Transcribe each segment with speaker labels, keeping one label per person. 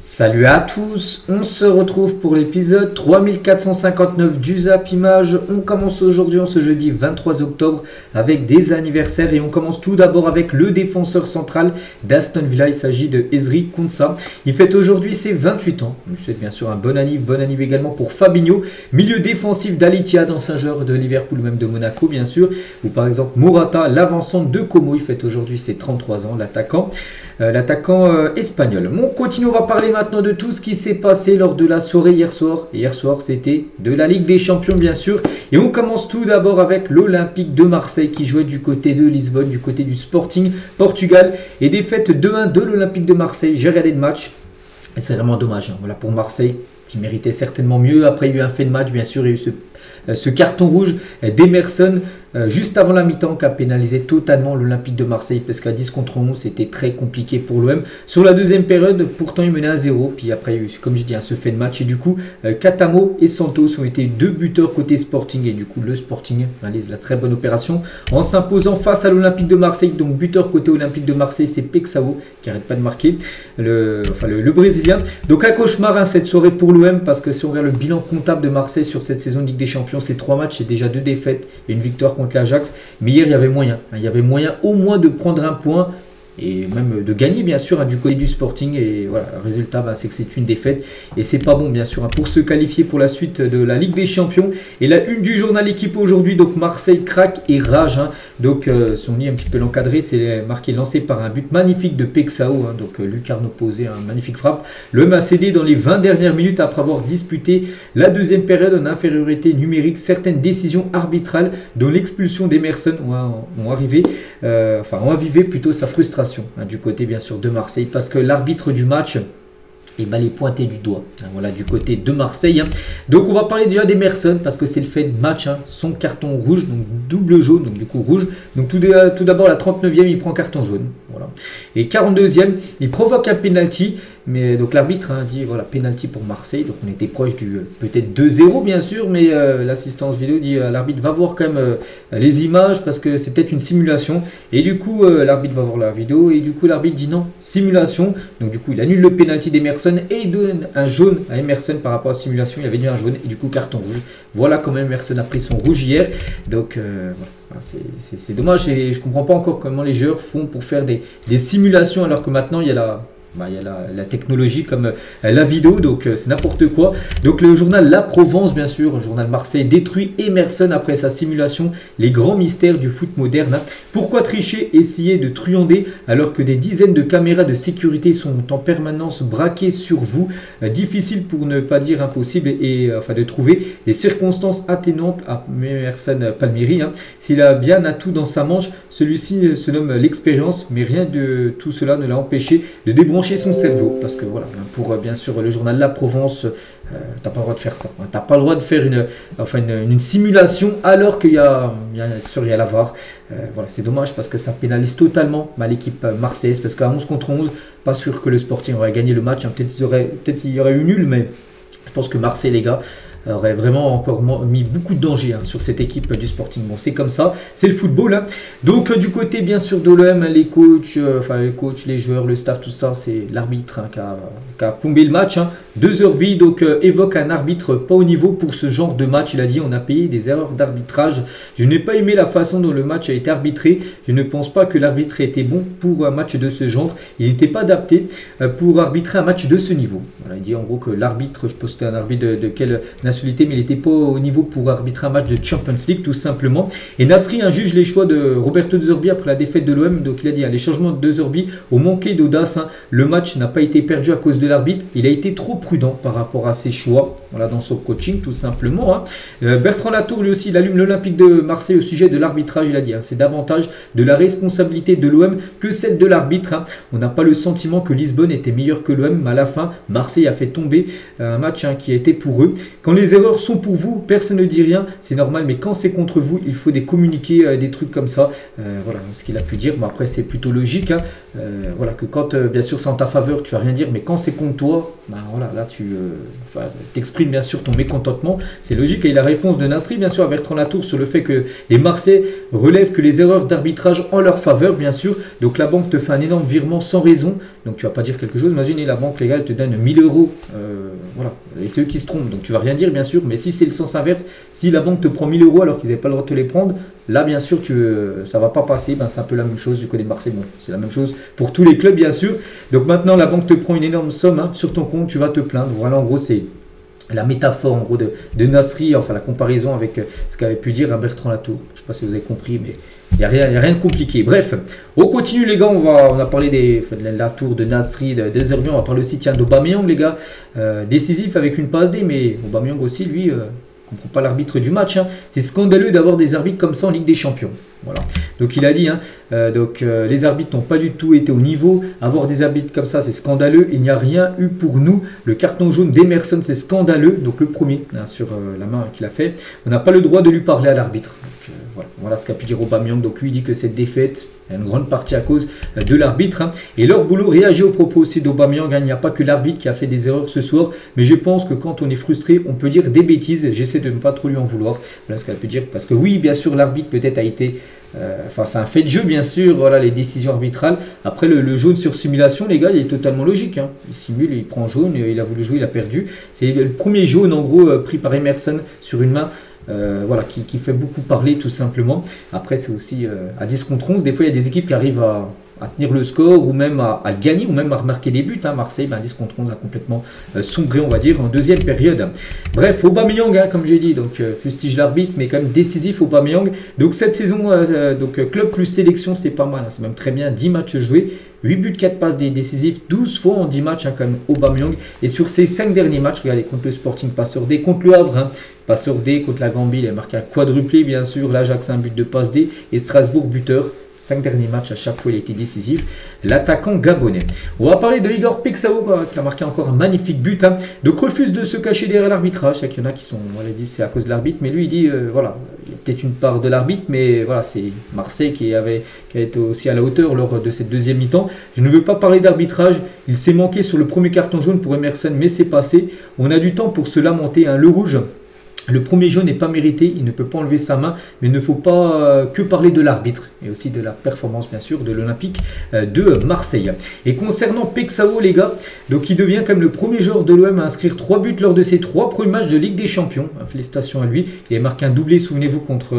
Speaker 1: Salut à tous, on se retrouve pour l'épisode 3459 du Zap Image. On commence aujourd'hui, ce jeudi 23 octobre, avec des anniversaires et on commence tout d'abord avec le défenseur central d'Aston Villa. Il s'agit de Ezri Konsa. Il fête aujourd'hui ses 28 ans. C'est bien sûr un bon anniv également pour Fabinho, milieu défensif d'Al Ittihad, ancien joueur de Liverpool ou même de Monaco bien sûr. Ou par exemple Morata, l'avancant de Como. Il fête aujourd'hui ses 33 ans, l'attaquant espagnol. On continue, on va parler maintenant de tout ce qui s'est passé lors de la soirée hier soir. Hier soir, c'était de la Ligue des Champions, bien sûr. Et on commence tout d'abord avec l'Olympique de Marseille qui jouait du côté de Lisbonne, du côté du Sporting Portugal. Et défaite 2-1 de l'Olympique de Marseille. J'ai regardé le match et c'est vraiment dommage. Voilà, pour Marseille, qui méritait certainement mieux. Après, il y a eu un fait de match, bien sûr. Il y a eu ce carton rouge d'Emerson juste avant la mi-temps qui a pénalisé totalement l'Olympique de Marseille parce qu'à 10 contre 11 c'était très compliqué pour l'OM. Sur la deuxième période, pourtant il menait à 0, puis après il y a eu, comme je dis, ce fait de match et du coup Katamo et Santos ont été deux buteurs côté Sporting et du coup le Sporting réalise la très bonne opération en s'imposant face à l'Olympique de Marseille. Donc buteur côté Olympique de Marseille, c'est Pexao qui n'arrête pas de marquer, le Brésilien. Donc un cauchemar cette soirée pour l'OM parce que si on regarde le bilan comptable de Marseille sur cette saison de Ligue des Champions, c'est 3 matchs et déjà 2 défaites et une victoire contre l'Ajax. Mais hier, il y avait moyen. Il y avait moyen au moins de prendre un point et même de gagner, bien sûr, du côté du Sporting. Et voilà, le résultat, c'est que c'est une défaite. Et c'est pas bon, bien sûr, pour se qualifier pour la suite de la Ligue des Champions. Et la une du journal Équipe aujourd'hui, donc Marseille craque et rage. Donc, son lit un petit peu l'encadré, c'est marqué lancé par un but magnifique de Pexao. Donc, Lucarno posé, une magnifique frappe. L'homme a cédé dans les 20 dernières minutes après avoir disputé la deuxième période en infériorité numérique. Certaines décisions arbitrales, dont l'expulsion d'Emerson, ont avivé plutôt sa frustration. Du côté bien sûr de Marseille parce que l'arbitre du match les pointer du doigt, voilà, du côté de Marseille. Donc on va parler déjà d'Emerson parce que c'est le fait de match, son carton rouge, donc double jaune, donc du coup rouge. Donc tout d'abord la 39e il prend carton jaune, voilà. Et 42e il provoque un penalty, mais donc l'arbitre dit voilà, penalty pour Marseille. Donc on était proche du peut-être 2-0 bien sûr, mais l'assistance vidéo dit l'arbitre va voir quand même les images parce que c'est peut-être une simulation. Et du coup l'arbitre va voir la vidéo et du coup l'arbitre dit non, simulation. Donc du coup il annule le penalty d'Emerson et il donne un jaune à Emerson par rapport à la simulation. Il avait déjà un jaune et du coup carton rouge. Voilà comment Emerson a pris son rouge hier. Donc voilà, c'est dommage et je comprends pas encore comment les joueurs font pour faire des simulations alors que maintenant il y a la technologie comme la vidéo, donc c'est n'importe quoi. Donc le journal La Provence, bien sûr, le journal Marseille détruit Emerson après sa simulation, les grands mystères du foot moderne. Pourquoi tricher, essayer de truander alors que des dizaines de caméras de sécurité sont en permanence braquées sur vous? Difficile pour ne pas dire impossible et de trouver des circonstances atténuantes à Emerson Palmieri. S'il a bien un atout dans sa manche, celui-ci se nomme l'expérience, mais rien de tout cela ne l'a empêché de débrancher son cerveau, parce que voilà, pour bien sûr le journal La Provence, t'as pas le droit de faire ça, t'as pas le droit de faire une simulation alors qu'il y a la VAR. Voilà, c'est dommage parce que ça pénalise totalement l'équipe marseillaise, parce qu'à 11 contre 11, pas sûr que le Sporting aurait gagné le match, peut-être il y aurait eu nul, mais je pense que Marseille, les gars, aurait vraiment encore mis beaucoup de danger sur cette équipe du Sporting. Bon, c'est comme ça, c'est le football. Donc du côté bien sûr de l'OM, les coachs, les joueurs, le staff, tout ça, c'est l'arbitre qui a plombé le match. 2 Heurby donc évoque un arbitre pas au niveau pour ce genre de match. Il a dit on a payé des erreurs d'arbitrage. Je n'ai pas aimé la façon dont le match a été arbitré. Je ne pense pas que l'arbitre était bon pour un match de ce genre. Il n'était pas adapté pour arbitrer un match de ce niveau. Voilà, il dit en gros que l'arbitre, je pense que c'était un arbitre de quelle nationalité, mais il n'était pas au niveau pour arbitrer un match de Champions League tout simplement. Et Nasri juge les choix de Roberto De Zerbi après la défaite de l'OM. Donc il a dit les changements de De Zerbi ont manqué d'audace. Le match n'a pas été perdu à cause de l'arbitre. Il a été trop prudent par rapport à ses choix, voilà, dans son coaching tout simplement. Bertrand Latour lui aussi il allume l'Olympique de Marseille au sujet de l'arbitrage. Il a dit c'est davantage de la responsabilité de l'OM que celle de l'arbitre. On n'a pas le sentiment que Lisbonne était meilleur que l'OM, mais à la fin Marseille a fait tomber un match qui a été pour eux. Quand les erreurs sont pour vous, personne ne dit rien, c'est normal, mais quand c'est contre vous, il faut des communiqués, des trucs comme ça. Voilà ce qu'il a pu dire. Mais après c'est plutôt logique, voilà, que quand bien sûr c'est en ta faveur tu vas rien dire, mais quand c'est contre toi, Ben voilà, là tu t'exprimes bien sûr ton mécontentement, c'est logique. Et la réponse de Nasri, bien sûr, à Bertrand Latour sur le fait que les Marseillais relèvent que les erreurs d'arbitrage en leur faveur, bien sûr. Donc la banque te fait un énorme virement sans raison. Donc tu vas pas dire quelque chose. Imaginez la banque légale te donne 1000 euros. Voilà. Et c'est eux qui se trompent. Donc tu vas rien dire, bien sûr. Mais si c'est le sens inverse, si la banque te prend 1000 euros alors qu'ils n'avaient pas le droit de te les prendre, là, bien sûr, ça va pas passer. Ben, c'est un peu la même chose du côté de Marseille. Bon, c'est la même chose pour tous les clubs, bien sûr. Donc maintenant, la banque te prend une énorme somme sur ton compte. Tu vas te plaindre. Voilà, en gros, c'est la métaphore en gros de Nasri, enfin la comparaison avec ce qu'avait pu dire Bertrand Latour. Je ne sais pas si vous avez compris, mais il n'y a rien de compliqué. Bref, on continue les gars, on a parlé de Latour, de Nasri, de Zerbi, on va parler aussi d'Aubameyang les gars, décisif avec une passe D, mais Aubameyang aussi lui, comprend pas l'arbitre du match. Hein. C'est scandaleux d'avoir des arbitres comme ça en Ligue des Champions. Voilà. Donc il a dit, les arbitres n'ont pas du tout été au niveau. Avoir des arbitres comme ça, c'est scandaleux. Il n'y a rien eu pour nous. Le carton jaune d'Emerson, c'est scandaleux. Donc le premier, sur la main qu'il a fait. On n'a pas le droit de lui parler à l'arbitre. Voilà ce qu'a pu dire Aubameyang. Donc lui il dit que cette défaite est une grande partie à cause de l'arbitre. Hein. Et Laure Boulot réagit au propos aussi d'Aubameyang. Il n'y a pas que l'arbitre qui a fait des erreurs ce soir. Mais je pense que quand on est frustré, on peut dire des bêtises. J'essaie de ne pas trop lui en vouloir. Voilà ce qu'elle peut dire. Parce que oui, bien sûr, l'arbitre peut-être a été... c'est un fait de jeu, bien sûr. Voilà les décisions arbitrales. Après, le jaune sur simulation, les gars, il est totalement logique. Hein. Il simule, il prend jaune. Il a voulu jouer, il a perdu. C'est le premier jaune, en gros, pris par Emerson sur une main. Qui fait beaucoup parler tout simplement. Après c'est aussi à 10 contre 11, des fois il y a des équipes qui arrivent à tenir le score ou même à gagner ou même à remarquer des buts. Hein. Marseille, 10 contre 11 a complètement sombré on va dire en deuxième période. Bref, Aubameyang comme j'ai dit, donc fustige l'arbitre mais quand même décisif Aubameyang. Donc cette saison, club plus sélection c'est pas mal, hein. C'est même très bien, 10 matchs joués. 8 buts, 4 passes décisifs, 12 fois en 10 matchs quand même Aubameyang. Et sur ces 5 derniers matchs, regardez, contre le Sporting, passeur D, contre le Havre, passeur D, contre la Gambie, il a marqué un quadruplé bien sûr, l'Ajax un but de passe D et Strasbourg buteur. 5 derniers matchs, à chaque fois il a été décisif. L'attaquant gabonais. On va parler de Igor Pixao qui a marqué encore un magnifique but. Hein. Donc refuse de se cacher derrière l'arbitrage. Il y en a qui sont, disent c'est à cause de l'arbitre, mais lui il dit il y a peut-être une part de l'arbitre, mais voilà, c'est Marseille qui a été aussi à la hauteur lors de cette deuxième mi-temps. Je ne veux pas parler d'arbitrage. Il s'est manqué sur le premier carton jaune pour Emerson, mais c'est passé. On a du temps pour se lamenter. Hein. Le rouge. Le premier jaune n'est pas mérité, il ne peut pas enlever sa main, mais il ne faut pas que parler de l'arbitre et aussi de la performance bien sûr de l'Olympique de Marseille. Et concernant Pexao les gars, donc il devient quand même le premier joueur de l'OM à inscrire 3 buts lors de ses 3 premiers matchs de Ligue des Champions. Félicitations à lui, il a marqué un doublé, souvenez-vous, contre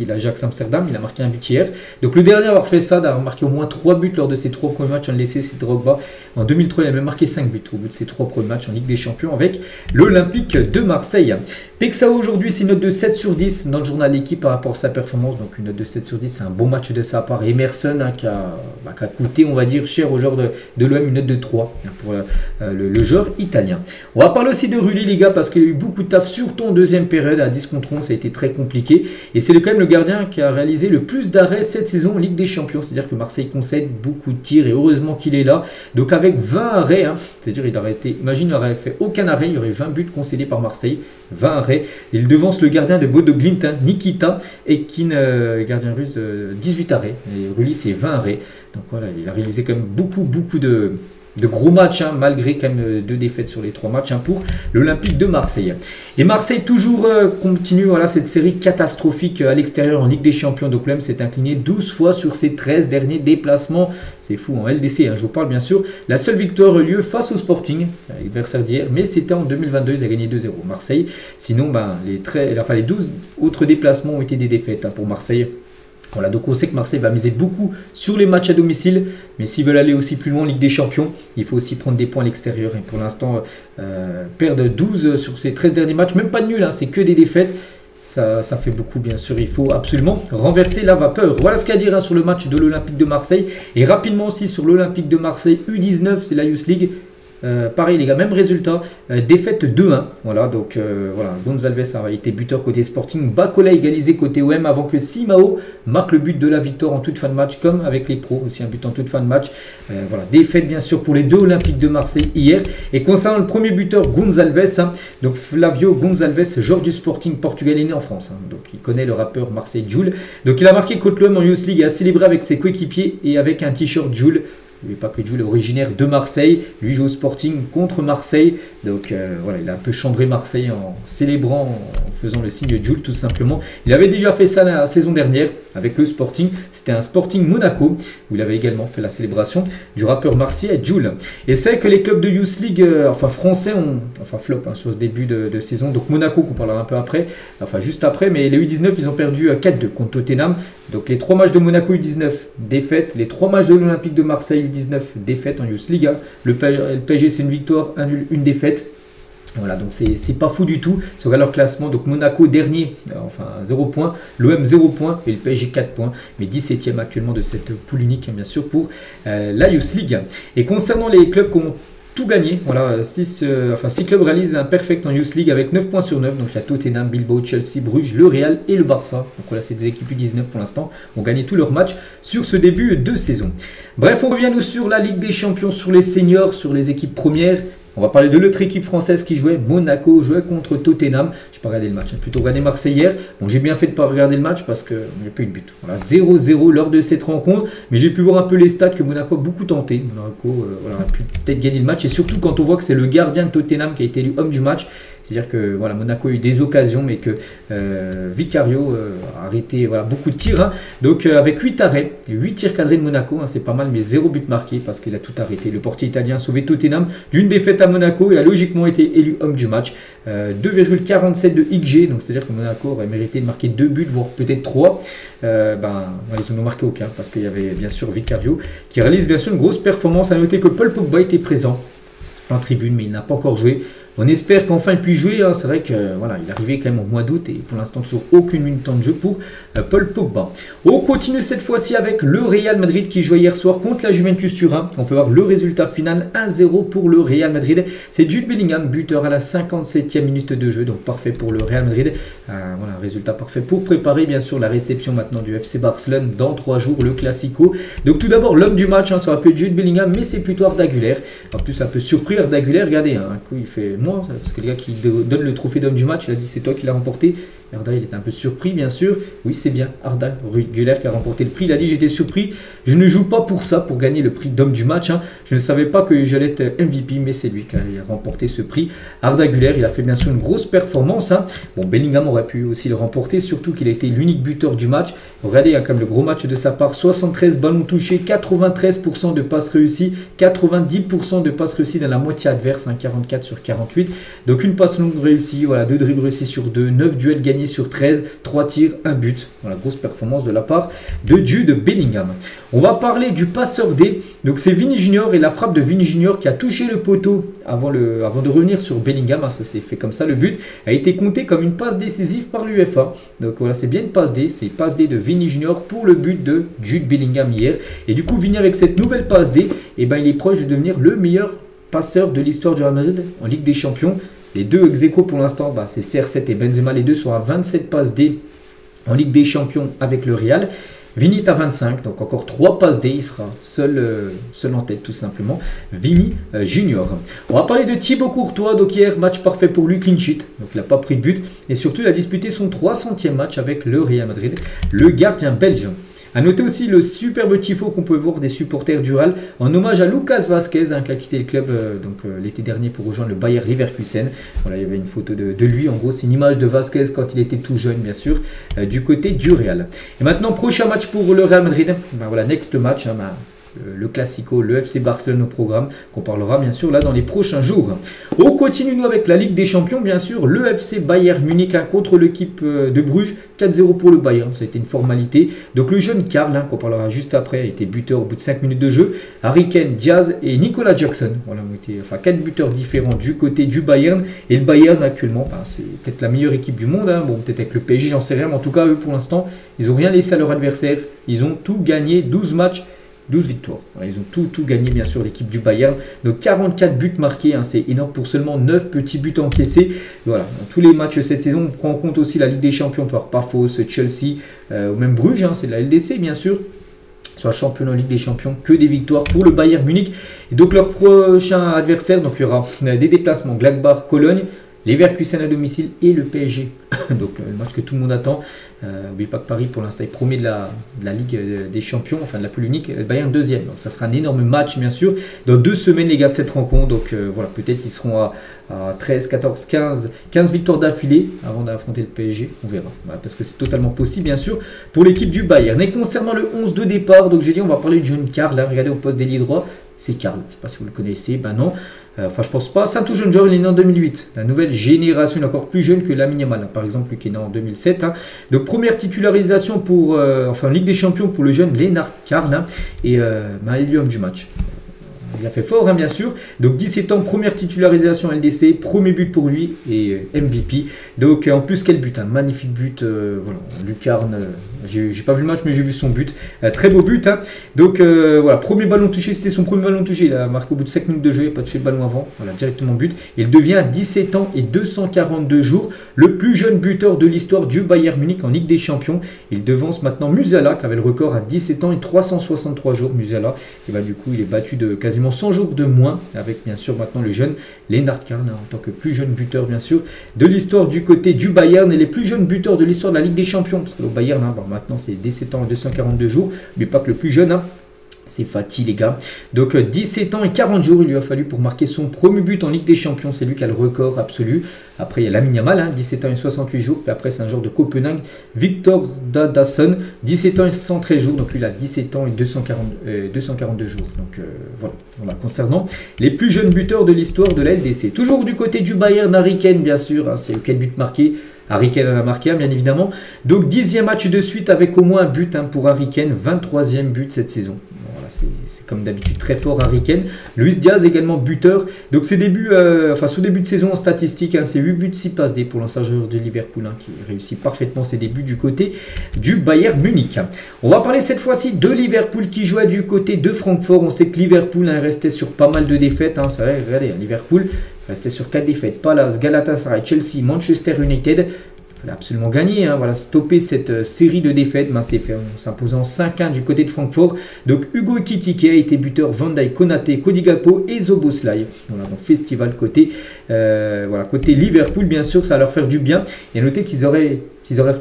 Speaker 1: l'Ajax Amsterdam, il a marqué un but hier. Donc le dernier à avoir fait ça, d'avoir marqué au moins 3 buts lors de ses 3 premiers matchs en laissé, c'est Drogba. En 2003, il a même marqué 5 buts au bout de ses 3 premiers matchs en Ligue des Champions avec l'Olympique de Marseille. Pexao aujourd'hui c'est une note de 7 sur 10 dans le journal d'équipe par rapport à sa performance, donc une note de 7 sur 10, c'est un bon match de sa part. Emerson qui a coûté on va dire cher au joueur de l'OM, une note de 3 pour le joueur italien. On va parler aussi de Rulli les gars parce qu'il a eu beaucoup de taf surtout en deuxième période, à 10 contre 11 ça a été très compliqué et c'est quand même le gardien qui a réalisé le plus d'arrêts cette saison en Ligue des Champions, c'est-à-dire que Marseille concède beaucoup de tirs et heureusement qu'il est là, donc avec 20 arrêts, c'est-à-dire il aurait été, imagine il n'aurait fait aucun arrêt, il y aurait 20 buts concédés par Marseille, 20 arrêts. Il devance le gardien de Bodo Glimt, Nikita, et Kin, gardien russe, 18 arrêts. Et Rulli, c'est 20 arrêts. Donc voilà, il a réalisé quand même beaucoup de gros matchs, malgré quand même 2 défaites sur les 3 matchs pour l'Olympique de Marseille. Et Marseille toujours continue cette série catastrophique à l'extérieur en Ligue des Champions. Donc l'OM s'est incliné 12 fois sur ses 13 derniers déplacements. C'est fou en LDC, je vous parle bien sûr. La seule victoire a eu lieu face au Sporting, l'adversaire d'hier, mais c'était en 2022, ils ont gagné 2-0 Marseille. Sinon, les 12 autres déplacements ont été des défaites pour Marseille. Voilà, donc on sait que Marseille va miser beaucoup sur les matchs à domicile, mais s'ils veulent aller aussi plus loin en Ligue des Champions, il faut aussi prendre des points à l'extérieur. Et pour l'instant, perdre 12 sur ces 13 derniers matchs, même pas de nul, c'est que des défaites. Ça fait beaucoup bien sûr, il faut absolument renverser la vapeur. Voilà ce qu'il y a à dire sur le match de l'Olympique de Marseille. Et rapidement aussi sur l'Olympique de Marseille U19, c'est la Youth League. Pareil les gars, même résultat, défaite 2-1. Voilà, donc Gonzalez a été buteur côté Sporting, Bacola égalisé côté OM avant que Simao marque le but de la victoire en toute fin de match, comme avec les pros, aussi un but en toute fin de match. Défaite bien sûr pour les 2 Olympiques de Marseille hier. Et concernant le premier buteur Gonzalez, donc Flavio Gonzalez, joueur du Sporting portugais, né en France, donc il connaît le rappeur Marseille Jul. Donc il a marqué contre l'OM en Youth League et a célébré avec ses coéquipiers et avec un t-shirt Jul. N'oubliez pas que Jules est originaire de Marseille. Lui joue au Sporting contre Marseille. Donc voilà, il a un peu chambré Marseille en célébrant, en faisant le signe Jules tout simplement. Il avait déjà fait ça la saison dernière avec le Sporting. C'était un Sporting Monaco où il avait également fait la célébration du rappeur marseillais Jules. Et c'est que les clubs de Youth League, français, ont flop sur ce début de saison. Donc Monaco qu'on parlera un peu après, juste après. Mais les U19, ils ont perdu 4-2 contre Tottenham. Donc les 3 matchs de Monaco U19, défaite. Les 3 matchs de l'Olympique de Marseille U19, défaite en Youth League. Le PSG, c'est une victoire, un nul, une défaite. Voilà, donc c'est pas fou du tout. Si on regarde leur classement, donc Monaco dernier, 0 points, l'OM 0 points et le PSG 4 points, mais 17e actuellement de cette poule unique, bien sûr, pour la Youth League. Et concernant les clubs qui ont tout gagné, voilà, 6 clubs réalisent un perfect en Youth League avec 9 points sur 9. Donc il y a Tottenham, Bilbao, Chelsea, Bruges, le Real et le Barça. Donc voilà, c'est des équipes U19 pour l'instant, ont gagné tous leurs matchs sur ce début de saison. Bref, on revient nous sur la Ligue des Champions, sur les seniors, sur les équipes premières. On va parler de l'autre équipe française qui jouait. Monaco jouait contre Tottenham. Je n'ai pas regardé le match, j'ai plutôt regardé Marseille hier. Bon, j'ai bien fait de ne pas regarder le match parce qu'il n'y a pas eu de but. Voilà, 0-0 lors de cette rencontre. Mais j'ai pu voir un peu les stats que Monaco a beaucoup tenté. Monaco a pu peut-être gagner le match. Et surtout quand on voit que c'est le gardien de Tottenham qui a été élu homme du match. C'est-à-dire que voilà, Monaco a eu des occasions, mais que Vicario a arrêté beaucoup de tirs. Donc avec 8 arrêts, 8 tirs cadrés de Monaco, c'est pas mal, mais 0 but marqué parce qu'il a tout arrêté. Le portier italien a sauvé Tottenham d'une défaite à Monaco et a logiquement été élu homme du match. 2,47 de XG, donc c'est-à-dire que Monaco aurait mérité de marquer 2 buts, voire peut-être 3. Ils n'en ont marqué aucun parce qu'il y avait bien sûr Vicario qui réalise bien sûr une grosse performance. À noter que Paul Pogba était présent en tribune, mais il n'a pas encore joué. On espère qu'enfin il puisse jouer. C'est vrai qu'il il arrivait quand même au mois d'août et pour l'instant toujours aucune minute de jeu pour Paul Pogba. On continue cette fois-ci avec le Real Madrid qui jouait hier soir contre la Juventus Turin. On peut voir le résultat final 1-0 pour le Real Madrid. C'est Jude Bellingham, buteur à la 57e minute de jeu. Donc parfait pour le Real Madrid. Un résultat parfait pour préparer bien sûr la réception maintenant du FC Barcelone dans 3 jours, le Classico. Donc tout d'abord l'homme du match, ça aurait pu être Jude Bellingham, mais c'est plutôt Arda Güler. En plus un peu surpris Arda Güler, regardez, un coup il fait... parce que le gars qui donne le trophée d'homme du match, il a dit c'est toi qui l'as remporté. Arda, il était un peu surpris, bien sûr. Oui, c'est bien Arda Güler qui a remporté le prix. Il a dit j'étais surpris. Je ne joue pas pour ça, pour gagner le prix d'homme du match. Je ne savais pas que j'allais être MVP, mais c'est lui qui a remporté ce prix. Arda Güler, il a fait bien sûr une grosse performance. Bon, Bellingham aurait pu aussi le remporter, surtout qu'il a été l'unique buteur du match. Regardez, il y a quand même le gros match de sa part. 73 ballons touchés, 93% de passes réussies, 90% de passes réussies dans la moitié adverse, 44 sur 48. Donc une passe longue réussie, 2 dribbles réussis sur 2, 9 duels gagnés sur 13, 3 tirs, 1 but. Voilà, grosse performance de la part de Jude Bellingham. On va parler du passeur D. Donc c'est Vini Junior et la frappe de Vini Junior qui a touché le poteau avant de revenir sur Bellingham. Ça s'est fait comme ça. Le but a été compté comme une passe décisive par l'UEFA. Donc voilà, c'est bien une passe D. C'est une passe D de Vini Junior pour le but de Jude Bellingham hier. Et du coup, Vini avec cette nouvelle passe D, il est proche de devenir le meilleur passeur de l'histoire du Real Madrid en Ligue des Champions. Les deux ex-aequo pour l'instant, c'est CR7 et Benzema. Les deux sont à 27 passes D en Ligue des Champions avec le Real. Vini est à 25, donc encore 3 passes D, il sera seul en tête tout simplement. Vini Junior. On va parler de Thibaut Courtois, donc hier, match parfait pour lui, clean sheet, donc il n'a pas pris de but. Et surtout, il a disputé son 300e match avec le Real Madrid, le gardien belge. A noter aussi le superbe tifo qu'on peut voir des supporters du Real en hommage à Lucas Vázquez qui a quitté le club l'été dernier pour rejoindre le Bayer Leverkusen. Voilà, il y avait une photo de lui. En gros, c'est une image de Vázquez quand il était tout jeune, bien sûr, du côté du Real. Et maintenant, prochain match pour le Real Madrid. Next match. Le Classico, le FC Barcelone au programme, qu'on parlera bien sûr là dans les prochains jours. On continue nous avec la Ligue des Champions, bien sûr, le FC Bayern Munich contre l'équipe de Bruges, 4-0 pour le Bayern, ça a été une formalité. Donc le jeune Karl, qu'on parlera juste après, a été buteur au bout de 5 minutes de jeu. Harry Kane, Diaz et Nicolas Jackson, voilà, ont été 4 buteurs différents du côté du Bayern. Et le Bayern actuellement, c'est peut-être la meilleure équipe du monde, bon peut-être avec le PSG, j'en sais rien, mais en tout cas eux pour l'instant, ils n'ont rien laissé à leur adversaire, ils ont tout gagné, 12 matchs. 12 victoires. Voilà, ils ont tout gagné, bien sûr, l'équipe du Bayern. Donc 44 buts marqués, c'est énorme pour seulement 9 petits buts encaissés. Voilà, dans tous les matchs cette saison, on prend en compte aussi la Ligue des Champions par Pafos, Chelsea ou même Bruges, c'est de la LDC, bien sûr. Soit champion en Ligue des Champions, que des victoires pour le Bayern Munich. Et donc leur prochain adversaire, donc il y aura des déplacements, Gladbach, Cologne, Leverkusen à domicile et le PSG. Donc le match que tout le monde attend. N'oubliez pas que Paris pour l'instant est premier de la Ligue des Champions, enfin de la poule unique, Bayern deuxième. Donc ça sera un énorme match bien sûr. Dans 2 semaines les gars, cette rencontre. Donc voilà, peut-être qu'ils seront à 13, 14, 15 victoires d'affilée avant d'affronter le PSG. On verra. Voilà, parce que c'est totalement possible bien sûr pour l'équipe du Bayern. Et concernant le 11 de départ, donc j'ai dit on va parler de jeune Karl. Hein, regardez au poste d'ailier droit. C'est Karl, je ne sais pas si vous le connaissez, ben non. Enfin, je pense pas. C'est un tout jeune joueur, il est né en 2008. La nouvelle génération est encore plus jeune que Lamine Yamal. Hein. Par exemple, lui qui est né en 2007. Hein. Donc, première titularisation pour, Ligue des Champions pour le jeune Lennart Karl. Hein. Et il est l'homme du match. Il a fait fort, hein, bien sûr. Donc 17 ans, première titularisation LDC, premier but pour lui et MVP. Donc en plus, quel but, un magnifique but. Voilà, Lucarne, j'ai pas vu le match, mais j'ai vu son but. Très beau but. Hein. Donc voilà, premier ballon touché, c'était son premier ballon touché. Il a marqué au bout de 5 minutes de jeu, il n'a pas touché le ballon avant. Voilà, directement but. Il devient à 17 ans et 242 jours le plus jeune buteur de l'histoire du Bayern Munich en Ligue des Champions. Il devance maintenant Musiala qui avait le record à 17 ans et 363 jours. Musiala, et bah, du coup, il est battu de quasiment 100 jours de moins, avec bien sûr maintenant le jeune Lennart Karl, en tant que plus jeune buteur bien sûr de l'histoire du côté du Bayern, et les plus jeunes buteurs de l'histoire de la Ligue des Champions, parce que le Bayern, hein, bon, maintenant c'est 17 ans et 242 jours, mais pas que le plus jeune, hein. C'est Fati les gars. Donc 17 ans et 40 jours il lui a fallu pour marquer son premier but en Ligue des Champions. C'est lui qui a le record absolu. Après il y a Lamine Yamal, hein, 17 ans et 68 jours. Puis après c'est un joueur de Copenhague, Victor Dadason, 17 ans et 113 jours. Donc lui il a 17 ans et 242 jours. Donc voilà. Concernant les plus jeunes buteurs de l'histoire de la LDC. Toujours du côté du Bayern, Harry Kane bien sûr. Hein, c'est quel but marqué. Harry Kane en a marqué, bien évidemment. Donc 10e match de suite avec au moins un but, hein, pour Harry Kane. 23e but cette saison. C'est comme d'habitude très fort Harry Kane. Luis Diaz également buteur. Donc ses débuts, sous début de saison en statistique, hein, c'est 8 buts, 6 passes D pour l'ancien joueur de Liverpool, hein, qui réussit parfaitement ses débuts du côté du Bayern Munich. On va parler cette fois-ci de Liverpool qui jouait du côté de Francfort. On sait que Liverpool, hein, restait sur pas mal de défaites. Hein, c'est vrai, regardez, Liverpool restait sur 4 défaites. Palace, Galatasaray, Chelsea, Manchester United. Il fallait absolument gagner, hein, voilà, stopper cette série de défaites. Ben, c'est fait en s'imposant 5-1 du côté de Francfort. Donc Hugo Ekitike a été buteur, Van Dijk, Konaté, Cody Gakpo et Szoboszlai. Voilà, donc festival côté Liverpool, bien sûr, ça va leur faire du bien. Et notez qu'ils auraient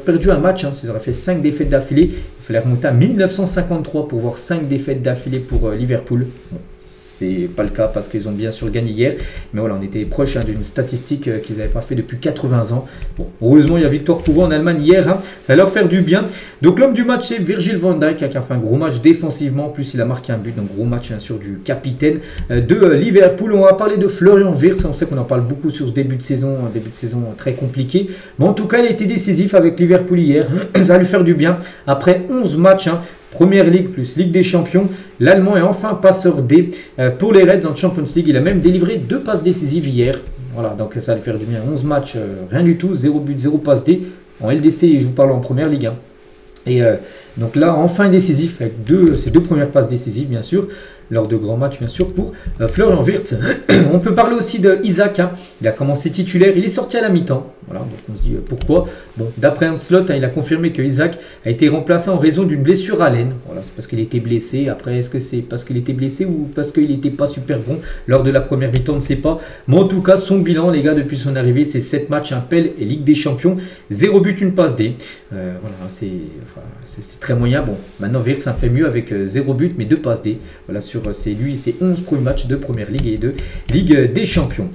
Speaker 1: perdu un match, hein, s'ils auraient fait 5 défaites d'affilée, il fallait remonter à 1953 pour voir 5 défaites d'affilée pour Liverpool. Bon. C'est pas le cas parce qu'ils ont bien sûr gagné hier. Mais voilà, on était proche, hein, d'une statistique qu'ils n'avaient pas fait depuis 80 ans. Bon, heureusement, il y a victoire pour eux en Allemagne hier. Hein, ça va leur faire du bien. Donc l'homme du match, c'est Virgil van Dijk, hein, qui a fait un gros match défensivement. En plus, il a marqué un but. Donc gros match, bien sûr, du capitaine de Liverpool. On va parler de Florian Wirtz. On sait qu'on en parle beaucoup sur ce début de saison. Un début de saison très compliqué. Mais en tout cas, il a été décisif avec Liverpool hier. Ça va lui faire du bien. Après 11 matchs, hein, Première Ligue plus Ligue des Champions, l'Allemand est enfin passeur D pour les Reds en Champions League. Il a même délivré 2 passes décisives hier. Voilà, donc ça va lui faire du bien. 11 matchs, rien du tout, 0 but, 0 passe D. En LDC, je vous parle en Première Ligue. Hein. Et donc là, enfin décisif avec ses 2 premières passes décisives, bien sûr, lors de grands matchs, bien sûr, pour Florian Wirtz. On peut parler aussi de Isaac. Hein. Il a commencé titulaire, il est sorti à la mi-temps. Voilà, donc on se dit pourquoi. Bon, d'après Ancelotti, hein, il a confirmé que Isaac a été remplacé en raison d'une blessure à l'aine. Voilà, c'est parce qu'il était blessé. Après, est-ce que c'est parce qu'il était blessé ou parce qu'il n'était pas super bon lors de la première mi-temps, on ne sait pas. Mais en tout cas, son bilan, les gars, depuis son arrivée, c'est 7 matchs, un PEL et Ligue des Champions. 0 but, 1 passe D. Voilà, c'est très moyen. Bon, maintenant, Wirtz en fait mieux avec 0 but, mais 2 passes D. Voilà, c'est 11 premiers matchs de Première Ligue et de Ligue des Champions.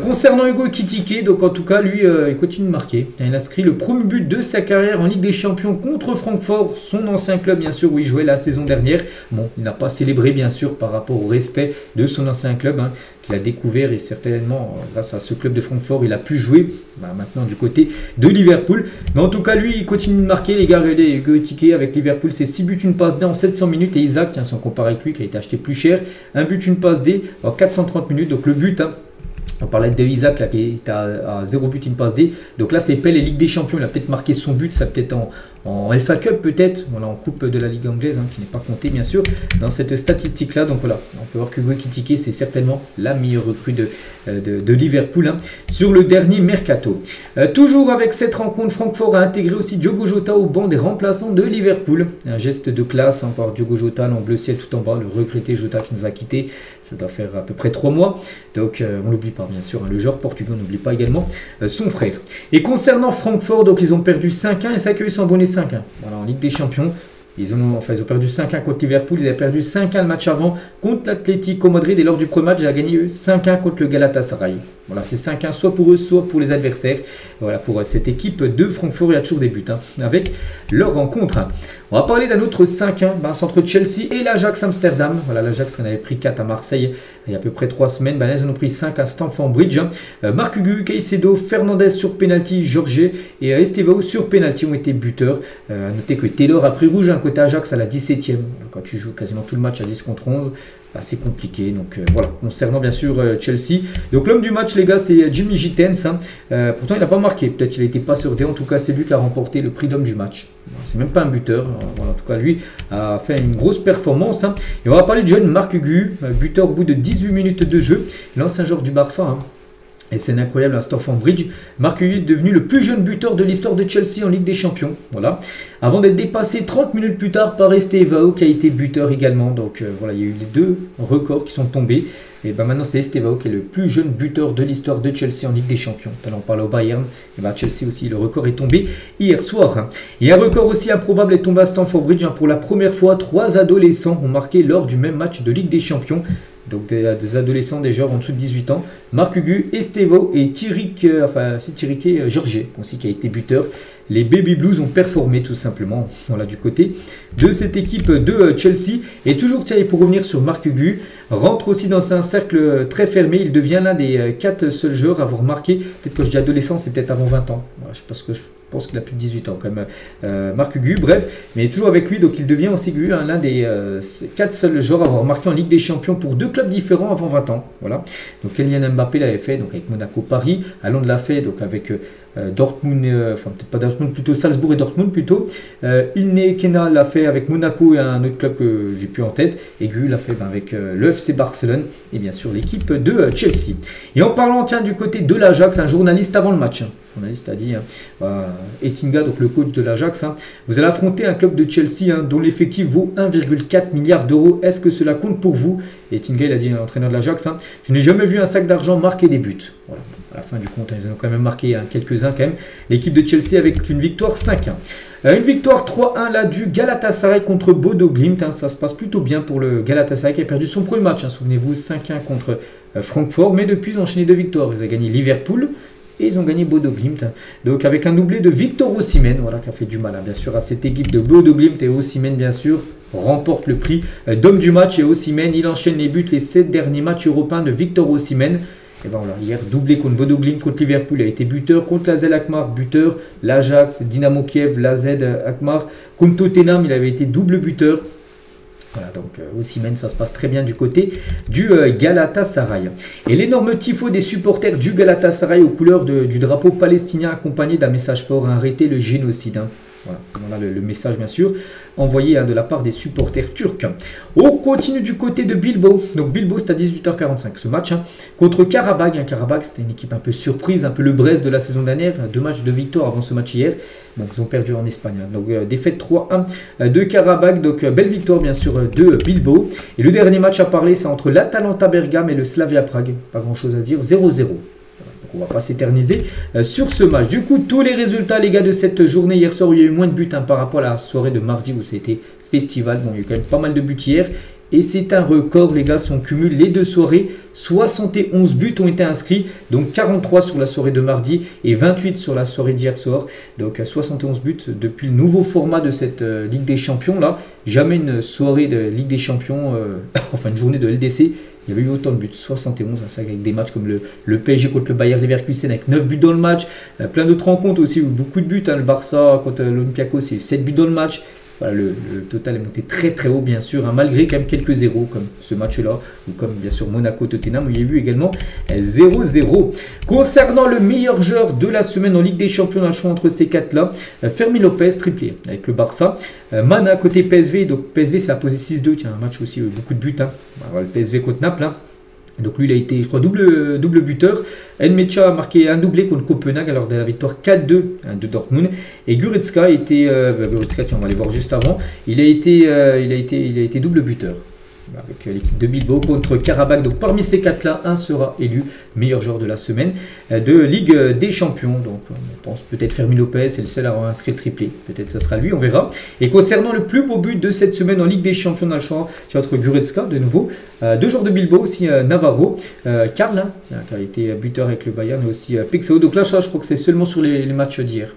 Speaker 1: Concernant Hugo Ekitike, donc en tout cas, lui, il continue de marquer. Il a inscrit le premier but de sa carrière en Ligue des Champions contre Francfort, son ancien club, bien sûr, où il jouait la saison dernière. Bon, il n'a pas célébré, bien sûr, par rapport au respect de son ancien club, hein, qu'il a découvert, et certainement, grâce à ce club de Francfort, il a pu jouer maintenant du côté de Liverpool. Mais en tout cas, lui, il continue de marquer, les gars. Regardez, Hugo Ekitike avec Liverpool, c'est 6 buts, 1 passe D en 700 minutes. Et Isaac, tiens, si on compare avec lui, qui a été acheté plus cher, 1 but, 1 passe D en 430 minutes. Donc le but, hein, on parlait de Isaac là, qui est à 0 but, 1 passe D. Donc là, c'est PEL et Ligue des Champions. Il a peut-être marqué son but, ça peut-être en FA Cup peut-être, voilà, en coupe de la Ligue anglaise, hein, qui n'est pas compté bien sûr dans cette statistique là. Donc voilà, on peut voir que Hugo Ekitike, c'est certainement la meilleure recrue de Liverpool, hein, sur le dernier mercato. Toujours avec cette rencontre, Francfort a intégré aussi Diogo Jota au banc des remplaçants de Liverpool. Un geste de classe, encore Diogo Jota en bleu ciel tout en bas, le regretté Jota qui nous a quitté. Ça doit faire à peu près 3 mois, donc on l'oublie pas. bien sûr, hein, le joueur portugais, on n'oublie pas également son frère. Et concernant Francfort, donc ils ont perdu 5-1 et s'accueillent sont abonnés 5-1. Voilà, en Ligue des Champions. Ils ont perdu 5-1 contre Liverpool, ils avaient perdu 5-1 le match avant contre l'Atlético Madrid et lors du premier match, ils ont gagné 5-1 contre le Galatasaray. Voilà, c'est 5-1 soit pour eux, soit pour les adversaires. Voilà, pour cette équipe de Francfort, il y a toujours des buts hein, avec leur rencontre. Hein. On va parler d'un autre 5-1, c'est entre Chelsea et l'Ajax Amsterdam. Voilà, l'Ajax en avait pris 4 à Marseille il y a à peu près 3 semaines. Là, ils en ont pris 5 à Stamford Bridge. Marc Ugu, Caicedo, Fernandez sur penalty, Jorge et Estevao sur penalty ont été buteurs. À noter que Taylor a pris rouge côté Ajax à la 17e. Quand tu joues quasiment tout le match à 10 contre 11, c'est compliqué. Donc voilà, concernant bien sûr Chelsea. Donc l'homme du match, les gars, c'est Jimmy Gittens. Hein. Pourtant, il n'a pas marqué. Peut-être qu'il n'était pas sur D. En tout cas, c'est lui qui a remporté le prix d'homme du match. C'est même pas un buteur. Voilà, en tout cas, lui a fait une grosse performance. Hein. Et on va parler de jeune Marc Ugu, buteur au bout de 18 minutes de jeu. L'ancien joueur du Barça. Hein. Et c'est incroyable à Stamford Bridge. Marc Ugu est devenu le plus jeune buteur de l'histoire de Chelsea en Ligue des Champions. Voilà. Avant d'être dépassé 30 minutes plus tard par Estevao qui a été buteur également. Donc voilà, il y a eu les 2 records qui sont tombés. Et maintenant c'est Estevao qui est le plus jeune buteur de l'histoire de Chelsea en Ligue des Champions. On parle au Bayern. Et Chelsea aussi, le record est tombé hier soir. Et un record aussi improbable est tombé à Stamford Bridge. Pour la première fois, 3 adolescents ont marqué lors du même match de Ligue des Champions. Donc des adolescents, des joueurs en dessous de 18 ans. Marc Ugu, Estevao et Thierry Jorge aussi qui a été buteur. Les Baby Blues ont performé tout simplement. Voilà, du côté de cette équipe de Chelsea. Et toujours, tiens, pour revenir sur Marc Ugu, rentre aussi dans un cercle très fermé. Il devient l'un des 4 seuls joueurs à avoir marqué. Peut-être que je dis adolescent, c'est peut-être avant 20 ans. Voilà, je pense qu'il a plus de 18 ans quand même. Marc Ugu, bref, mais toujours avec lui. Donc il devient aussi l'un des 4 seuls joueurs à avoir marqué en Ligue des Champions pour 2 clubs différents avant 20 ans. Voilà. Donc Kylian Mbappé l'avait fait donc avec Monaco Paris. Haaland l'a fait donc avec Dortmund, enfin peut-être pas Dortmund, plutôt Salzbourg et Dortmund plutôt. Ilne Kena l'a fait avec Monaco et un autre club que j'ai plus en tête. Et Gu l'a fait avec le FC Barcelone et bien sûr l'équipe de Chelsea. Et en parlant tiens du côté de l'Ajax, un journaliste avant le match. Le journaliste a dit, Ettinga, donc le coach de l'Ajax, vous allez affronter un club de Chelsea dont l'effectif vaut 1,4 milliard d'euros. Est-ce que cela compte pour vous? Ettinga, il a dit, l'entraîneur de l'Ajax, je n'ai jamais vu un sac d'argent marquer des buts. Voilà. À la fin du compte, ils en ont quand même marqué quelques-uns quand même. L'équipe de Chelsea avec une victoire 5-1. Une victoire 3-1 là du Galatasaray contre Bodo Glimt. Ça se passe plutôt bien pour le Galatasaray qui a perdu son premier match. Souvenez-vous, 5-1 contre Francfort. Mais depuis, ils ont enchaîné 2 victoires. Ils ont gagné Liverpool. Et ils ont gagné Bodo Glimt. Donc avec un doublé de Victor Osimhen, voilà, qui a fait du mal bien sûr à cette équipe de Bodo Glimt. Et Osimhen bien sûr remporte le prix d'homme du match. Et Osimhen, il enchaîne les buts, les 7 derniers matchs européens de Victor Osimhen. Et voilà, hier doublé contre Bodo Glimt, contre Liverpool, il a été buteur, contre l'AZ Alkmaar, buteur, l'Ajax, Dynamo Kiev, l'AZ Alkmaar, contre Tottenham, il avait été double buteur. Voilà, donc Osimhen, ça se passe très bien du côté du Galatasaray. Et l'énorme tifo des supporters du Galatasaray aux couleurs du drapeau palestinien accompagné d'un message fort, arrêtez le génocide. Voilà, le message bien sûr envoyé de la part des supporters turcs. On continue du côté de Bilbao. Donc Bilbao c'est à 18h45 ce match contre Karabag. Karabag c'était une équipe un peu surprise, un peu le Brest de la saison dernière. 2 matchs de victoire avant ce match hier. Donc ils ont perdu en Espagne. Donc défaite 3-1 de Karabag. Donc belle victoire bien sûr de Bilbao. Et le dernier match à parler c'est entre l'Atalanta Bergame et le Slavia Prague. Pas grand chose à dire, 0-0. On va pas s'éterniser sur ce match. Du coup, tous les résultats, les gars, de cette journée hier soir où il y a eu moins de buts par rapport à la soirée de mardi où c'était festival. Bon, il y a eu quand même pas mal de buts hier. Et c'est un record, les gars, si on cumule les 2 soirées, 71 buts ont été inscrits. Donc 43 sur la soirée de mardi et 28 sur la soirée d'hier soir. Donc 71 buts depuis le nouveau format de cette Ligue des Champions là. Jamais une soirée de Ligue des Champions, enfin une journée de LDC. Il y avait eu autant de buts, 71, avec des matchs comme le PSG contre le Bayer Leverkusen avec 9 buts dans le match. Plein d'autres rencontres aussi, beaucoup de buts. Le Barça contre l'Olympiakos, c'est 7 buts dans le match. Voilà, le total est monté très très haut bien sûr, malgré quand même quelques zéros comme ce match-là, ou comme bien sûr Monaco-Tottenham où il y a eu également 0-0. Concernant le meilleur joueur de la semaine en Ligue des Champions, un choix entre ces 4-là, Fermin Lopez, triplé avec le Barça. Mana côté PSV, donc PSV c'est à poser 6-2, tiens un match aussi beaucoup de buts. Voilà, le PSV contre Naples. Donc lui il a été je crois double buteur. Nmecha a marqué un doublé contre Copenhague alors de la victoire 4-2 de Dortmund. Et Goretzka a été Goretzka, tiens, on va aller voir juste avant, il a été double buteur. avec l'équipe de Bilbao contre Karabakh. Donc parmi ces 4-là, un sera élu meilleur joueur de la semaine de Ligue des Champions. Donc on pense peut-être Fermín López, c'est le seul à avoir inscrit le triplé. Peut-être ça sera lui, on verra. Et concernant le plus beau but de cette semaine en Ligue des Champions, on a le choix entre Goretzka de nouveau, 2 joueurs de Bilbao aussi, Navarro, Karl, qui a été buteur avec le Bayern, mais aussi Pexao. Donc là, je crois que c'est seulement sur les matchs d'hier.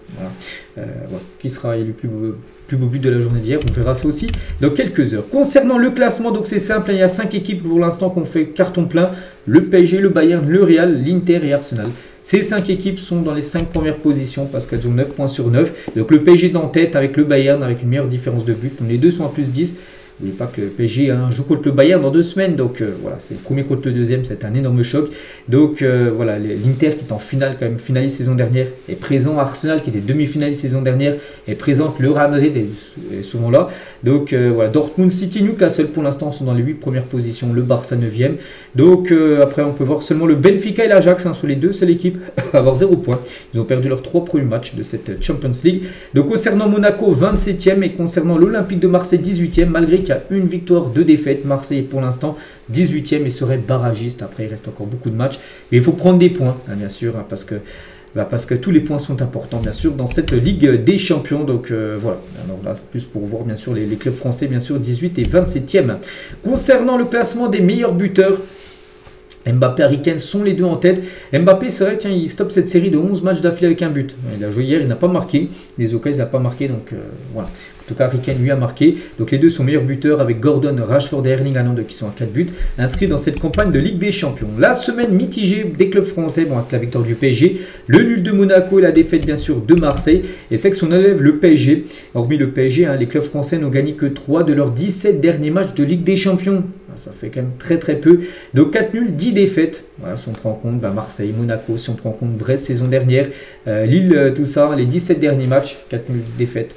Speaker 1: Voilà. Qui sera élu plus beau but de la journée d'hier, on verra ça aussi dans quelques heures. Concernant le classement, donc c'est simple, il y a 5 équipes pour l'instant qui ont fait carton plein, le PSG, le Bayern, le Real, l'Inter et Arsenal. Ces 5 équipes sont dans les 5 premières positions parce qu'elles ont 9 points sur 9. Donc le PSG est en tête avec le Bayern avec une meilleure différence de but, donc les deux sont à plus 10. N'oubliez pas que le PSG joue contre le Bayern dans 2 semaines, donc voilà, c'est le premier contre le deuxième, c'est un énorme choc. Donc voilà, l'Inter qui est en finale, quand même finaliste saison dernière, est présent. Arsenal qui était demi-finaliste saison dernière est présente. Le Real Madrid est souvent là. Donc voilà, Dortmund, City, Newcastle pour l'instant sont dans les 8 premières positions, le Barça 9e. Donc après on peut voir seulement le Benfica et l'Ajax sont les deux seules équipes à avoir 0 points. Ils ont perdu leurs 3 premiers matchs de cette Champions League. Donc concernant Monaco 27e et concernant l'Olympique de Marseille 18e, malgré qu'il y a une victoire, 2 défaites. Marseille est pour l'instant 18e et serait barragiste. Après, il reste encore beaucoup de matchs. Mais il faut prendre des points, bien sûr, parce que tous les points sont importants, bien sûr, dans cette Ligue des Champions. Donc voilà, alors là, plus pour voir, bien sûr, les clubs français, bien sûr, 18 et 27e. Concernant le classement des meilleurs buteurs, Mbappé et Harry Kane sont les deux en tête. Mbappé, c'est vrai, tiens, il stoppe cette série de 11 matchs d'affilée avec un but. Il a joué hier, il n'a pas marqué. Les occasions, il n'a pas marqué, donc voilà. En tout cas, Harry Kane lui a marqué. Donc les deux sont meilleurs buteurs avec Gordon, Rashford et Erling Haaland qui sont à 4 buts inscrits dans cette campagne de Ligue des Champions. La semaine mitigée des clubs français, bon, avec la victoire du PSG, le nul de Monaco et la défaite bien sûr de Marseille. Et c'est que si on enlève le PSG, hormis le PSG, les clubs français n'ont gagné que 3 de leurs 17 derniers matchs de Ligue des Champions. Ça fait quand même très très peu. Donc 4 nuls, 10 défaites. Voilà, si on prend en compte Marseille, Monaco, si on prend en compte Brest saison dernière, Lille, tout ça, les 17 derniers matchs, 4 nuls, 10 défaites.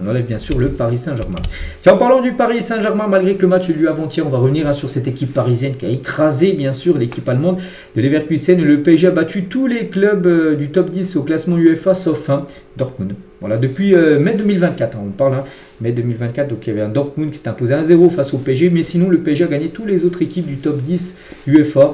Speaker 1: On enlève bien sûr le Paris Saint-Germain. Tiens, en parlant du Paris Saint-Germain, malgré que le match ait lieu avant-hier, on va revenir sur cette équipe parisienne qui a écrasé bien sûr l'équipe allemande de Leverkusen. Le PSG a battu tous les clubs du top 10 au classement UEFA sauf Dortmund. Voilà, depuis mai 2024, on parle, mai 2024, donc il y avait un Dortmund qui s'est imposé 1-0 face au PSG, mais sinon le PSG a gagné toutes les autres équipes du top 10 UEFA.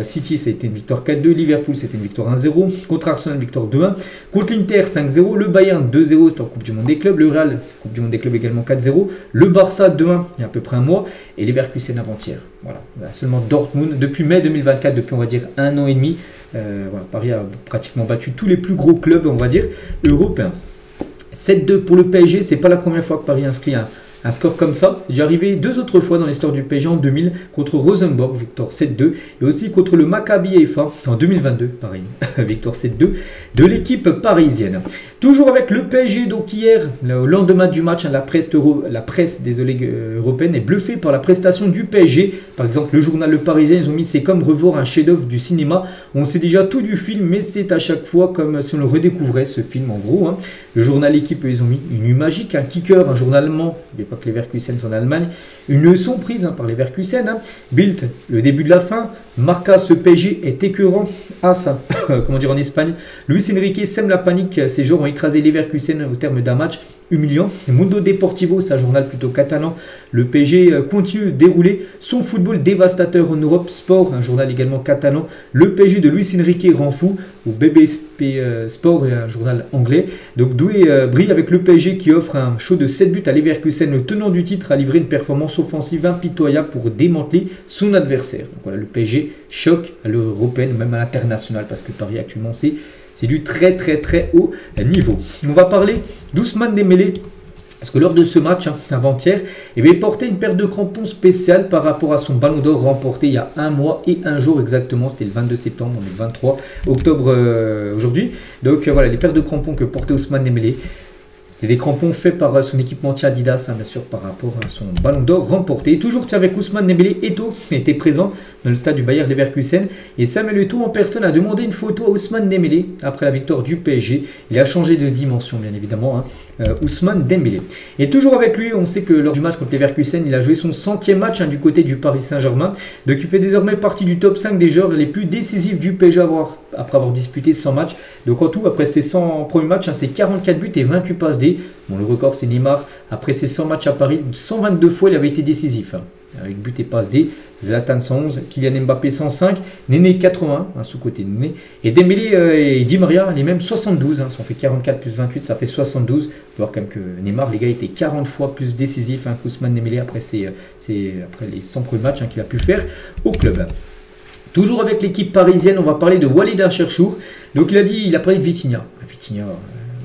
Speaker 1: City, ça a été une victoire 4-2, Liverpool, c'était une victoire 1-0, contre Arsenal, victoire 2-1, contre l'Inter, 5-0, le Bayern, 2-0, c'était en Coupe du Monde des clubs, le Real, Coupe du Monde des clubs également 4-0, le Barça, 2-1, il y a à peu près un mois, et Leverkusen avant-hier. Voilà, seulement Dortmund, depuis mai 2024, depuis on va dire 1 an et demi, voilà, Paris a pratiquement battu tous les plus gros clubs, on va dire, européens. 7-2 pour le PSG, c'est pas la première fois que Paris inscrit un score comme ça. C'est déjà arrivé 2 autres fois dans l'histoire du PSG en 2000 contre Rosenborg, victoire 7-2, et aussi contre le Maccabi Haïfa en 2022, pareil, victoire 7-2 de l'équipe parisienne. Toujours avec le PSG, donc hier, au lendemain du match, la presse européenne est bluffée par la prestation du PSG. Par exemple, le journal Le Parisien, ils ont mis c'est comme revoir un chef-d'œuvre du cinéma. On sait déjà tout du film, mais c'est à chaque fois comme si on le redécouvrait, ce film en gros. Le journal L'équipe, ils ont mis une nuit magique, un kicker, un journal allemand, n'oubliez pas que les Leverkusen sont en Allemagne, une leçon prise par les Leverkusen. Bild, le début de la fin. Marca, ce PSG est écœurant. Comment dire en Espagne. Luis Enrique sème la panique. Ces joueurs ont écrasé les Leverkusen au terme d'un match humiliant. Mundo Deportivo, c'est un journal plutôt catalan. Le PSG continue de dérouler son football dévastateur en Europe. Sport, un journal également catalan. Le PSG de Luis Enrique rend fou. Ou BBSP Sport, un journal anglais. Donc Doué brille avec le PSG qui offre un show de 7 buts à Leverkusen. Le tenant du titre a livré une performance offensive impitoyable pour démanteler son adversaire. Donc voilà, le PSG choque à l'européenne, même à l'international, parce que Paris actuellement c'est du très très très haut niveau. On va parler d'Ousmane Dembélé. Parce que lors de ce match, avant-hier, il portait une paire de crampons spéciale par rapport à son ballon d'or remporté il y a 1 mois et 1 jour exactement. C'était le 22 septembre, on est le 23 octobre aujourd'hui. Donc voilà, les paires de crampons que portait Ousmane Dembélé. C'est des crampons faits par son équipementier Adidas, bien sûr, par rapport à son ballon d'or remporté. Et toujours avec Ousmane Dembélé, Eto'o était présent dans le stade du Bayer Leverkusen. Et Samuel Eto'o en personne a demandé une photo à Ousmane Dembélé après la victoire du PSG. Il a changé de dimension, bien évidemment, Ousmane Dembélé. Et toujours avec lui, on sait que lors du match contre Leverkusen, il a joué son 100e match du côté du Paris Saint-Germain. Donc il fait désormais partie du top 5 des joueurs les plus décisifs du PSG après avoir disputé 100 matchs. Donc en tout, après ses 100 premiers matchs, c'est 44 buts et 28 passes D. Bon, le record, c'est Neymar. Après ses 100 matchs à Paris, 122 fois, il avait été décisif. avec but et passe D. Zlatan 111, Kylian Mbappé 105, Néné 80, sous-côté de Néné, et Dembélé et Di Maria, les mêmes 72, ça fait 44 plus 28, ça fait 72. Il faut voir quand même que Neymar, les gars, était 40 fois plus décisif qu'Ousmane Dembélé après les 100 premiers matchs qu'il a pu faire au club. Toujours avec l'équipe parisienne, on va parler de Walid Cherchour. Donc il a parlé de Vitinha. Vitinha,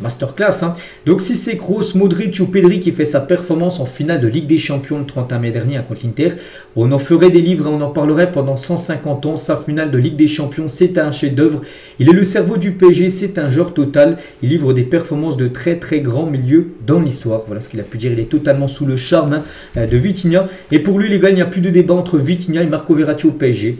Speaker 1: masterclass. Donc si c'est Kroos, Modric ou Pedri qui fait sa performance en finale de Ligue des Champions le 31 mai dernier contre l'Inter, on en ferait des livres et on en parlerait pendant 150 ans. Sa finale de Ligue des Champions, c'est un chef-d'œuvre. Il est le cerveau du PSG, c'est un joueur total. Il livre des performances de très très grand milieu dans l'histoire. Voilà ce qu'il a pu dire. Il est totalement sous le charme de Vitinha. Et pour lui, les gars, il n'y a plus de débat entre Vitinha et Marco Verratti au PSG.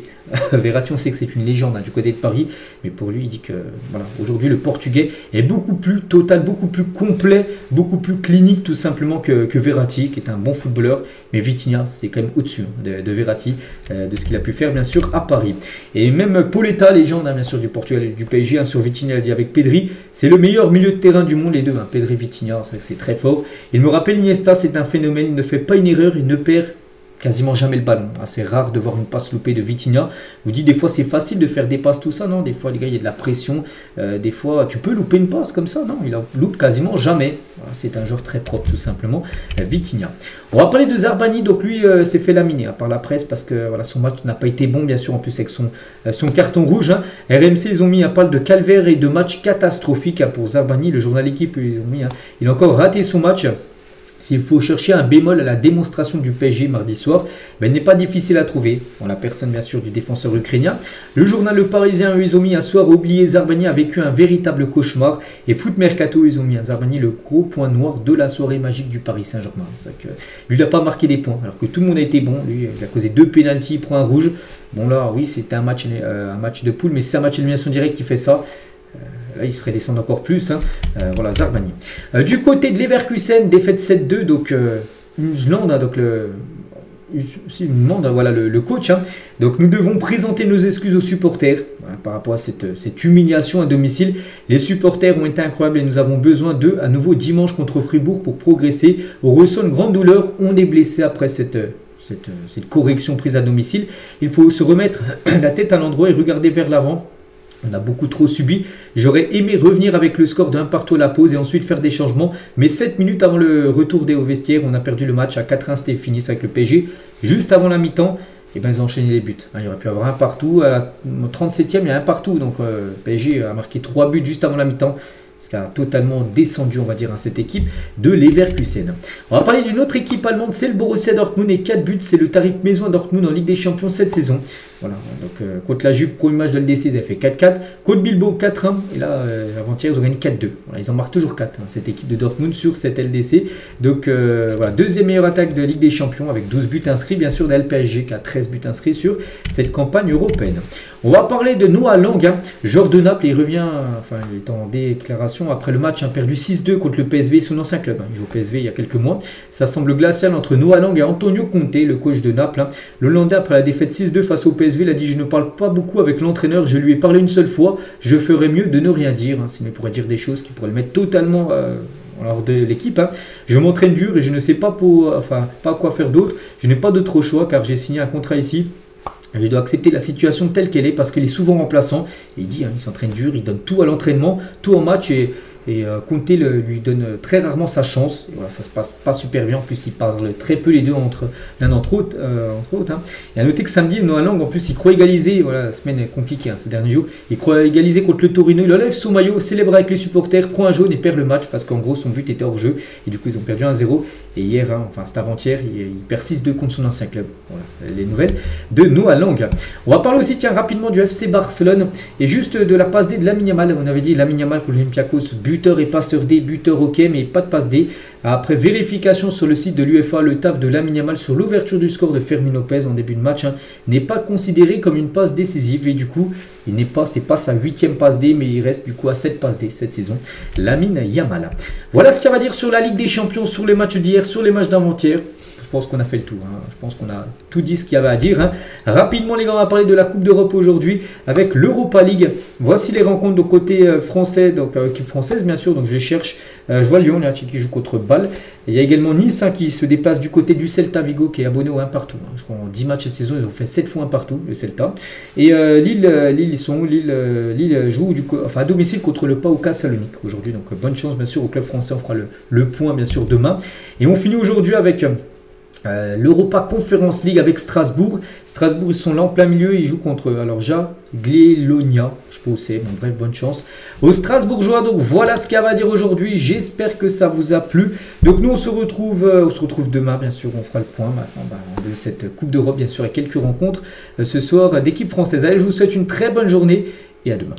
Speaker 1: Verratti, on sait que c'est une légende du côté de Paris, mais pour lui, il dit que voilà, aujourd'hui, le Portugais est beaucoup plus total, beaucoup plus complet, beaucoup plus clinique tout simplement que Verratti, qui est un bon footballeur. Mais Vitinha, c'est quand même au-dessus de Verratti, de ce qu'il a pu faire, bien sûr, à Paris. Et même Pauletta, légende, bien sûr, du Portugal et du PSG, sur Vitinha, il a dit avec Pedri, c'est le meilleur milieu de terrain du monde, les deux. Pedri, Vitinha, c'est vrai que c'est très fort. Il me rappelle Iniesta, c'est un phénomène, il ne fait pas une erreur, il ne perd quasiment jamais le ballon. C'est rare de voir une passe loupée de Vitinha. Vous dites des fois c'est facile de faire des passes, tout ça, non? Des fois les gars il y a de la pression. Des fois tu peux louper une passe comme ça, non? Il en loupe quasiment jamais. Voilà, c'est un joueur très propre tout simplement, Vitinha. On va parler de Zarbani. Donc lui s'est fait laminer par la presse parce que voilà, son match n'a pas été bon, bien sûr, en plus avec son carton rouge. RMC, ils ont mis un parle de calvaire et de match catastrophique pour Zarbani. Le journal Équipe, ils ont mis, il a encore raté son match. S'il faut chercher un bémol à la démonstration du PSG mardi soir, il n'est pas difficile à trouver. On la personne bien sûr du défenseur ukrainien. Le journal Le Parisien, ils ont mis un soir oublié, Zarbani a vécu un véritable cauchemar. Et Foot Mercato, ils ont mis Zarbani le gros point noir de la soirée magique du Paris Saint-Germain. Lui, il n'a pas marqué des points, alors que tout le monde a été bon. Lui, il a causé 2 pénaltys, il prend un rouge. Bon là, oui, c'était un match de poule, mais c'est un match d'élimination directe qui fait ça. Là, il se ferait descendre encore plus. Voilà, Zarbani. Du côté de Leverkusen, défaite 7-2. Donc, Njland, donc il me demande voilà, le coach. Donc, nous devons présenter nos excuses aux supporters voilà, par rapport à cette humiliation à domicile. Les supporters ont été incroyables et nous avons besoin d'eux à nouveau dimanche contre Fribourg pour progresser. On ressent une grande douleur. On est blessé après cette correction prise à domicile. Il faut se remettre la tête à l'endroit et regarder vers l'avant. On a beaucoup trop subi. J'aurais aimé revenir avec le score de 1 partout à la pause et ensuite faire des changements. Mais 7 minutes avant le retour au vestiaire, on a perdu le match. À 4-1, c'était fini avec le PSG. Juste avant la mi-temps, ils ont enchaîné les buts. Il y aurait pu avoir un partout. À la 37e, il y a un partout. Donc PSG a marqué 3 buts juste avant la mi-temps. Ce qui a totalement descendu, on va dire, cette équipe de Leverkusen. On va parler d'une autre équipe allemande, c'est le Borussia Dortmund et 4 buts, c'est le tarif maison à Dortmund en Ligue des Champions cette saison. Voilà, donc contre la Juve, premier match de LDC, ils avaient fait 4-4. Contre Bilbao, 4-1. Et là, avant-hier, ils ont gagné 4-2. Voilà, ils en marquent toujours 4, cette équipe de Dortmund sur cette LDC. Donc voilà, deuxième meilleure attaque de Ligue des Champions avec 12 buts inscrits, bien sûr, d'LPSG qui a 13 buts inscrits sur cette campagne européenne. On va parler de Noah Lang, joueur de Naples, il revient, enfin, il est en déclaration après le match perdu 6-2 contre le PSV, son ancien club. Il joue au PSV il y a quelques mois. Ça semble glacial entre Noah Lang et Antonio Conte, le coach de Naples. Le Hollandais, après la défaite 6-2 face au PSV, il a dit: je ne parle pas beaucoup avec l'entraîneur, je lui ai parlé une seule fois, je ferais mieux de ne rien dire. Sinon, il pourrait dire des choses qui pourraient le mettre totalement hors de l'équipe. Je m'entraîne dur et je ne sais pas quoi faire d'autre. Je n'ai pas d'autre choix car j'ai signé un contrat ici. Je dois accepter la situation telle qu'elle est parce qu'il est souvent remplaçant. Et il dit, il s'entraîne dur, il donne tout à l'entraînement, tout en match et Conte lui donne très rarement sa chance. Et voilà, ça se passe pas super bien. En plus, ils parlent très peu les deux l'un entre autres. Et à noter que samedi, Noah Lang, en plus, il croit égaliser. Voilà, la semaine est compliquée ces derniers jours. Il croit égaliser contre le Torino. Il enlève son maillot, célèbre avec les supporters, prend un jaune et perd le match parce qu'en gros, son but était hors jeu. Et du coup, ils ont perdu 1-0. Et hier, c'était avant-hier, il perd 6-2 contre son ancien club. Voilà, les nouvelles de Noah Lang. On va parler aussi, rapidement du FC Barcelone et juste de la passe D de Lamine Yamal. On avait dit Lamine Yamal contre l'Olympiakos, buteur et passeur D, buteur ok, mais pas de passe D. Après vérification sur le site de l'UEFA, le taf de Lamine Yamal sur l'ouverture du score de Fermin Lopez en début de match n'est pas considéré comme une passe décisive et du coup, c'est pas sa 8e passe D, mais il reste du coup à 7 passes D cette saison. Lamine Yamal. Voilà ce qu'il va dire sur la Ligue des Champions, sur les matchs d'hier, sur les matchs d'avant-hier. je pense qu'on a fait le tour. Hein. Je pense qu'on a tout dit ce qu'il y avait à dire. Hein. Rapidement, les gars, on va parler de la Coupe d'Europe aujourd'hui avec l'Europa League. Voici les rencontres de côté français, donc équipe française, bien sûr. Donc, je les cherche. Je vois Lyon, là, qui joue contre Bâle. Il y a également Nice hein, qui se déplace du côté du Celta Vigo, qui est abonné au 1 partout. Hein. Je crois en 10 matchs cette saison, ils ont fait 7 fois 1 partout, le Celta. Et Lille, Lille joue à domicile contre le PAOK Salonique aujourd'hui. Donc, bonne chance, bien sûr, au club français. On fera le point, bien sûr, demain. Et on finit aujourd'hui avec l'Europa Conference League avec Strasbourg. Strasbourg, ils sont là en plein milieu. Ils jouent contre Jagiellonia. Je sais pas où c'est. Bon, bref, bonne chance aux Strasbourgeois. Donc voilà ce qu'il y a à dire aujourd'hui. J'espère que ça vous a plu. Donc nous, on se retrouve demain. Bien sûr, on fera le point maintenant de cette Coupe d'Europe. Bien sûr, et quelques rencontres ce soir d'équipes françaises. Allez, je vous souhaite une très bonne journée et à demain.